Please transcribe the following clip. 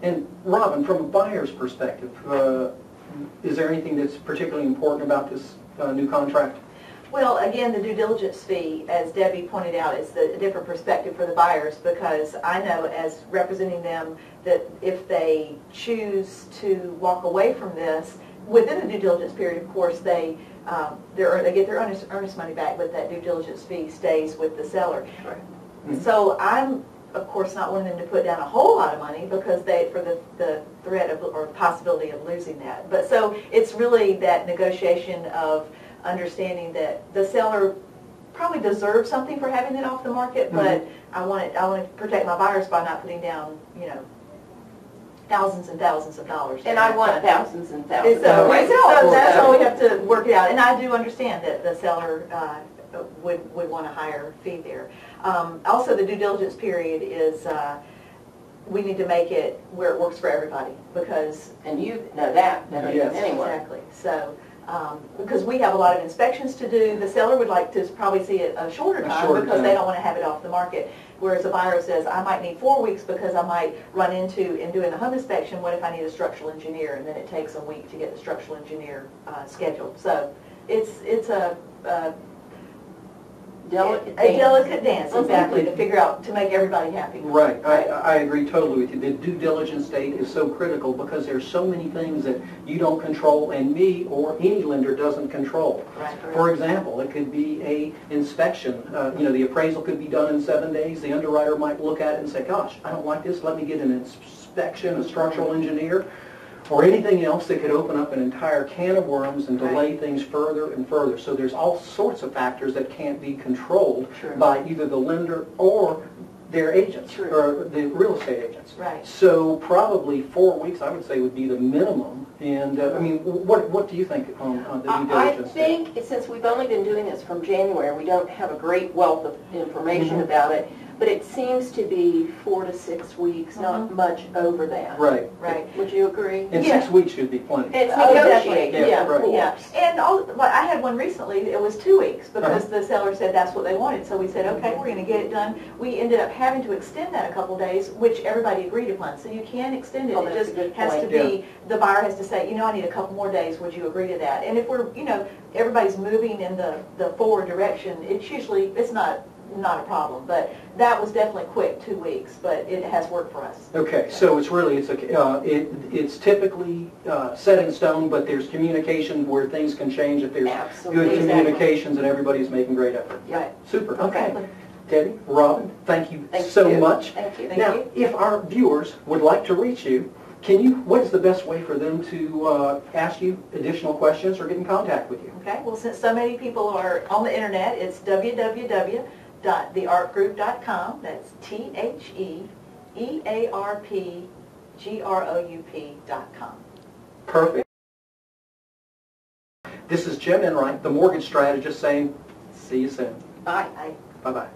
And Robin, from a buyer's perspective, is there anything that's particularly important about this new contract? Well, again, the due diligence fee, as Debbie pointed out, is a different perspective for the buyers, because I know, as representing them, that if they choose to walk away from this, within the due diligence period, of course, they get their earnest money back, but that due diligence fee stays with the seller. Right. Mm-hmm. So I'm, of course, not wanting them to put down a whole lot of money, because for the threat of, or possibility of losing that. But so it's really that negotiation of understanding that the seller probably deserves something for having it off the market, but I want to protect my buyers by not putting down, thousands and thousands of dollars. And I want thousands and thousands. So that's how we have to work it out. And I do understand that the seller would want a higher fee there. Also, the due diligence period is, we need to make it where it works for everybody, because... And you know that better than anyone. Exactly. So, because we have a lot of inspections to do, the seller would like to probably see it a shorter time because they don't want to have it off the market. Whereas a buyer says, I might need 4 weeks because I might run into, in doing a home inspection, what if I need a structural engineer? And then it takes a week to get the structural engineer scheduled. So it's a delicate dance, exactly, to figure out, to make everybody happy. Right. I agree totally with you. The due diligence date is so critical because there's so many things that you don't control, and me or any lender doesn't control. Right. For example, it could be a inspection. The appraisal could be done in 7 days. The underwriter might look at it and say, gosh, I don't like this. Let me get an inspection, a structural engineer, or anything else that could open up an entire can of worms and delay things further and further. So there's all sorts of factors that can't be controlled by either the lender or their agents, or the real estate agents. Right. So probably 4 weeks, I would say, would be the minimum. And I mean, what do you think on the due diligence? I think since we've only been doing this from January, we don't have a great wealth of information about it. But it seems to be 4 to 6 weeks, not much over that. Right. Right. Would you agree? And 6 weeks should be plenty. It's negotiated. Yeah. And I had one recently, it was 2 weeks, because the seller said that's what they wanted. So we said, okay, we're going to get it done. We ended up having to extend that a couple of days, which everybody agreed upon. So you can extend it. It just has to be, the buyer has to say, I need a couple more days. Would you agree to that? And if we're, everybody's moving in the forward direction, it's not a problem, but that was definitely quick, 2 weeks, but it has worked for us. Okay, so it's typically set in stone, but there's communication where things can change if there's good communications and everybody's making great effort. Right. Super. Okay. Exactly. Debbie, Robin, thank you so much. Thank you. Now, if our viewers would like to reach you, what is the best way for them to ask you additional questions or get in contact with you? Okay, well, since so many people are on the internet, it's www.thearpgroup.com. That's TheARPGroup.com. Perfect. This is Jim Enright, the mortgage strategist, saying see you soon. Bye. Bye-bye.